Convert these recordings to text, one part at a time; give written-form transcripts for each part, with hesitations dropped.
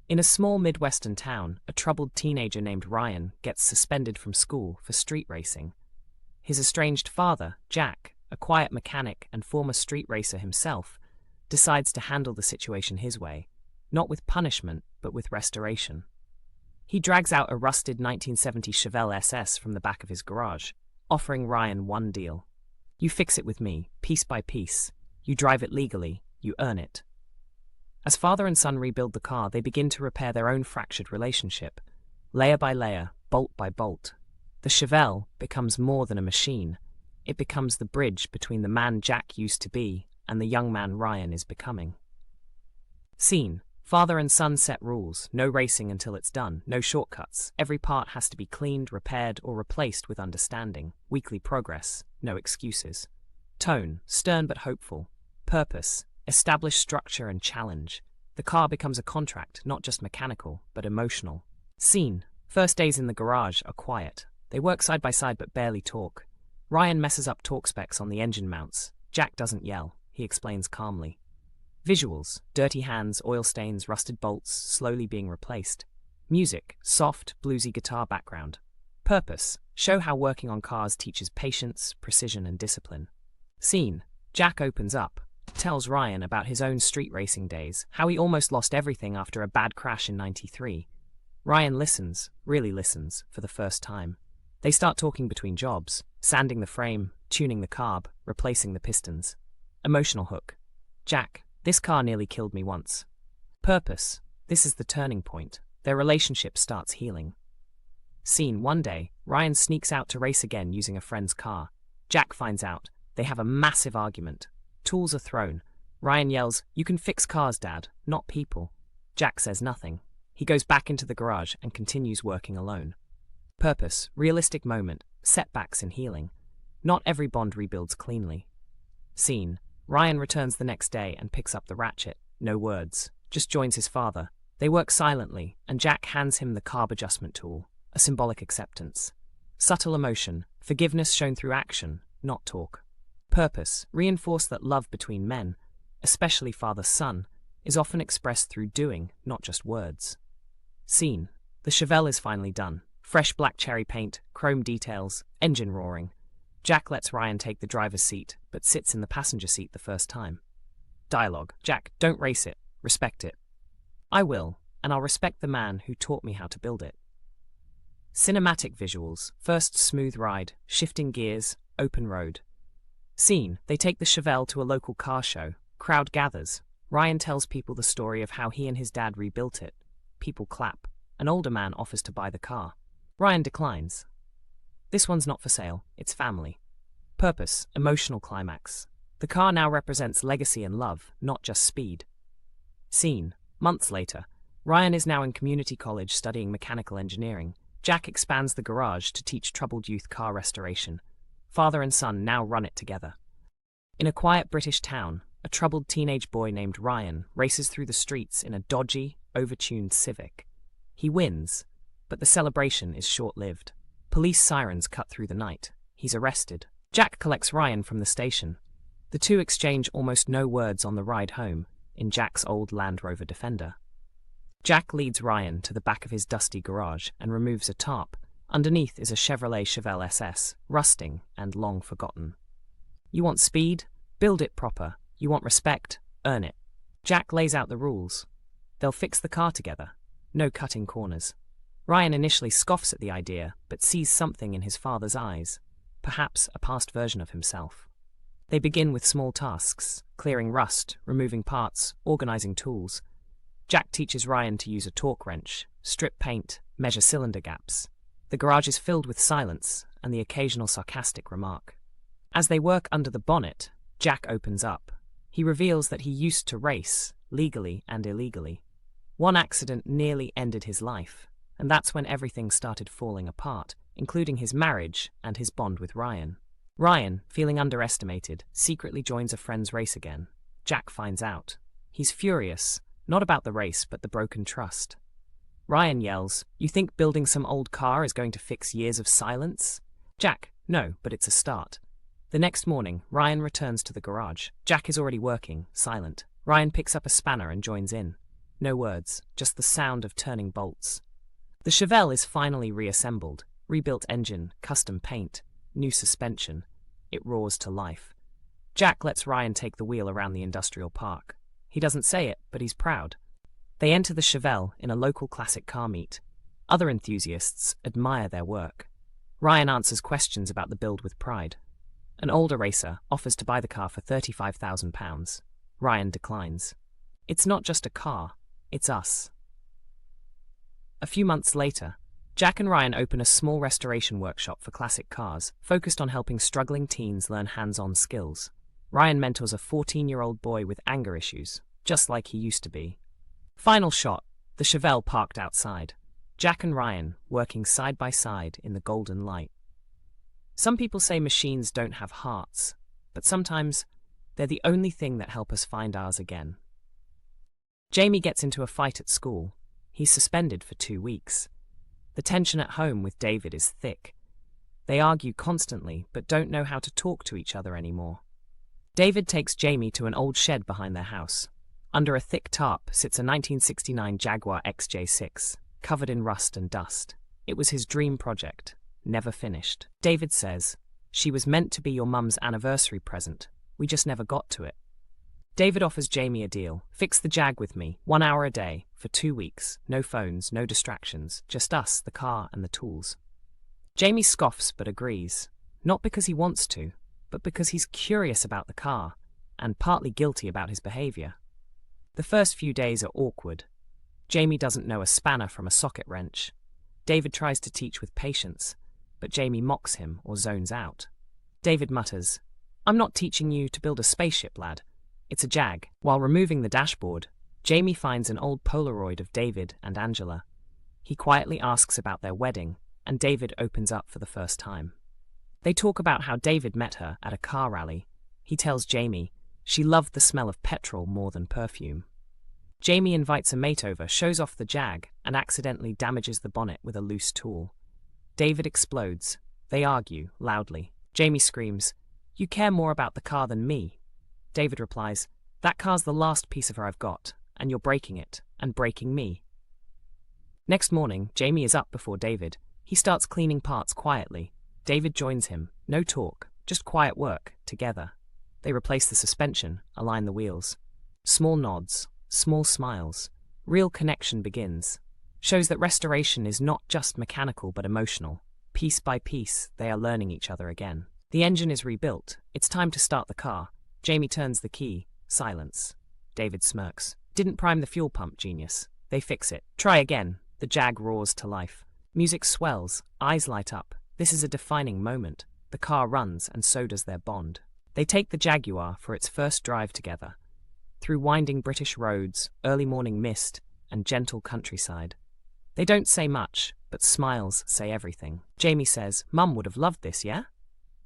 In a small Midwestern town, a troubled teenager named Ryan gets suspended from school for street racing. His estranged father, Jack, a quiet mechanic and former street racer himself, decides to handle the situation his way, not with punishment, but with restoration. He drags out a rusted 1970 Chevelle SS from the back of his garage, offering Ryan one deal. You fix it with me, piece by piece. You drive it legally, you earn it. As father and son rebuild the car, they begin to repair their own fractured relationship. Layer by layer, bolt by bolt. The Chevelle becomes more than a machine. It becomes the bridge between the man Jack used to be and the young man Ryan is becoming. Scene. Father and son set rules. No racing until it's done. No shortcuts. Every part has to be cleaned, repaired, or replaced with understanding. Weekly progress. No excuses. Tone. Stern but hopeful. Purpose. Establish structure and challenge. The car becomes a contract, not just mechanical, but emotional. Scene. First days in the garage are quiet. They work side by side but barely talk. Ryan messes up torque specs on the engine mounts. Jack doesn't yell. He explains calmly. Visuals. Dirty hands, oil stains, rusted bolts, slowly being replaced. Music. Soft, bluesy guitar background. Purpose. Show how working on cars teaches patience, precision, and discipline. Scene. Jack opens up. Tells Ryan about his own street racing days, how he almost lost everything after a bad crash in '93. Ryan listens, really listens, for the first time. They start talking between jobs, sanding the frame, tuning the carb, replacing the pistons. Emotional hook. Jack, this car nearly killed me once. Purpose. This is the turning point. Their relationship starts healing. Scene. One day, Ryan sneaks out to race again using a friend's car. Jack finds out. They have a massive argument. Tools are thrown. Ryan yells, "You can fix cars, Dad, not people." Jack says nothing. He goes back into the garage and continues working alone. Purpose. Realistic moment. Setbacks in healing. Not every bond rebuilds cleanly. Scene. Ryan returns the next day and picks up the ratchet. No words. Just joins his father. They work silently, and Jack hands him the carb adjustment tool. A symbolic acceptance. Subtle emotion. Forgiveness shown through action, not talk. Purpose. Reinforce that love between men, especially father-son, is often expressed through doing, not just words. Scene. The Chevelle is finally done. Fresh black cherry paint, chrome details, engine roaring. Jack lets Ryan take the driver's seat, but sits in the passenger seat the first time. Dialogue. Jack, don't race it. Respect it. I will, and I'll respect the man who taught me how to build it. Cinematic visuals. First smooth ride, shifting gears, open road. Scene. They take the Chevelle to a local car show. Crowd gathers. Ryan tells people the story of how he and his dad rebuilt it. People clap. An older man offers to buy the car. Ryan declines. This one's not for sale, it's family. Purpose. Emotional climax. The car now represents legacy and love, not just speed. Scene. Months later. Ryan is now in community college studying mechanical engineering. Jack expands the garage to teach troubled youth car restoration. Father and son now run it together. In a quiet British town, a troubled teenage boy named Ryan races through the streets in a dodgy, overtuned Civic. He wins, but the celebration is short-lived. Police sirens cut through the night. He's arrested. Jack collects Ryan from the station. The two exchange almost no words on the ride home in Jack's old Land Rover Defender. Jack leads Ryan to the back of his dusty garage and removes a tarp. Underneath is a Chevrolet Chevelle SS, rusting and long forgotten. You want speed? Build it proper. You want respect? Earn it. Jack lays out the rules. They'll fix the car together. No cutting corners. Ryan initially scoffs at the idea, but sees something in his father's eyes. Perhaps a past version of himself. They begin with small tasks, clearing rust, removing parts, organizing tools. Jack teaches Ryan to use a torque wrench, strip paint, measure cylinder gaps. The garage is filled with silence and the occasional sarcastic remark. As they work under the bonnet, Jack opens up. He reveals that he used to race, legally and illegally. One accident nearly ended his life, and that's when everything started falling apart, including his marriage and his bond with Ryan. Ryan, feeling underestimated, secretly joins a friend's race again. Jack finds out. He's furious, not about the race but the broken trust. Ryan yells, "You think building some old car is going to fix years of silence?" Jack, "No, but it's a start." The next morning, Ryan returns to the garage. Jack is already working, silent. Ryan picks up a spanner and joins in. No words, just the sound of turning bolts. The Chevelle is finally reassembled, rebuilt engine, custom paint, new suspension. It roars to life. Jack lets Ryan take the wheel around the industrial park. He doesn't say it, but he's proud. They enter the Chevelle in a local classic car meet. Other enthusiasts admire their work. Ryan answers questions about the build with pride. An older racer offers to buy the car for £35,000. Ryan declines. It's not just a car, it's us. A few months later, Jack and Ryan open a small restoration workshop for classic cars, focused on helping struggling teens learn hands-on skills. Ryan mentors a 14-year-old boy with anger issues, just like he used to be. Final shot, the Chevelle parked outside. Jack and Ryan working side by side in the golden light. Some people say machines don't have hearts, but sometimes they're the only thing that help us find ours again. Jamie gets into a fight at school. He's suspended for 2 weeks. The tension at home with David is thick. They argue constantly, but don't know how to talk to each other anymore. David takes Jamie to an old shed behind their house. Under a thick tarp sits a 1969 Jaguar X J-6, covered in rust and dust. It was his dream project, never finished. David says, "She was meant to be your mum's anniversary present. We just never got to it." David offers Jamie a deal. Fix the Jag with me, 1 hour a day, for 2 weeks. No phones, no distractions, just us, the car, and the tools. Jamie scoffs but agrees, not because he wants to, but because he's curious about the car, and partly guilty about his behavior. The first few days are awkward. Jamie doesn't know a spanner from a socket wrench. David tries to teach with patience, but Jamie mocks him or zones out. David mutters, "I'm not teaching you to build a spaceship, lad. It's a Jag." While removing the dashboard, Jamie finds an old Polaroid of David and Angela. He quietly asks about their wedding, and David opens up for the first time. They talk about how David met her at a car rally. He tells Jamie she loved the smell of petrol more than perfume. Jamie invites a mate over, shows off the Jag, and accidentally damages the bonnet with a loose tool. David explodes. They argue, loudly. Jamie screams, "You care more about the car than me." David replies, "That car's the last piece of her I've got, and you're breaking it, and breaking me." Next morning, Jamie is up before David. He starts cleaning parts quietly. David joins him. No talk, just quiet work, together. They replace the suspension, align the wheels. Small nods, small smiles. Real connection begins. Shows that restoration is not just mechanical but emotional. Piece by piece, they are learning each other again. The engine is rebuilt. It's time to start the car. Jamie turns the key. Silence. David smirks. "Didn't prime the fuel pump, genius." They fix it. "Try again." The Jag roars to life. Music swells. Eyes light up. This is a defining moment. The car runs, and so does their bond. They take the Jaguar for its first drive together. Through winding British roads, early morning mist, and gentle countryside. They don't say much, but smiles say everything. Jamie says, "Mum would have loved this, yeah?"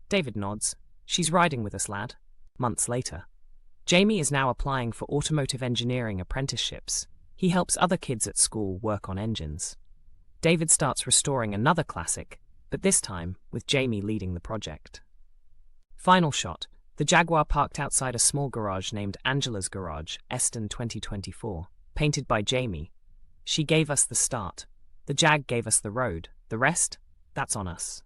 David nods. "She's riding with us, lad." Months later. Jamie is now applying for automotive engineering apprenticeships. He helps other kids at school work on engines. David starts restoring another classic, but this time with Jamie leading the project. Final shot. The Jaguar parked outside a small garage named Angela's Garage, Eston 2024. Painted by Jamie. "She gave us the start. The Jag gave us the road. The rest? That's on us."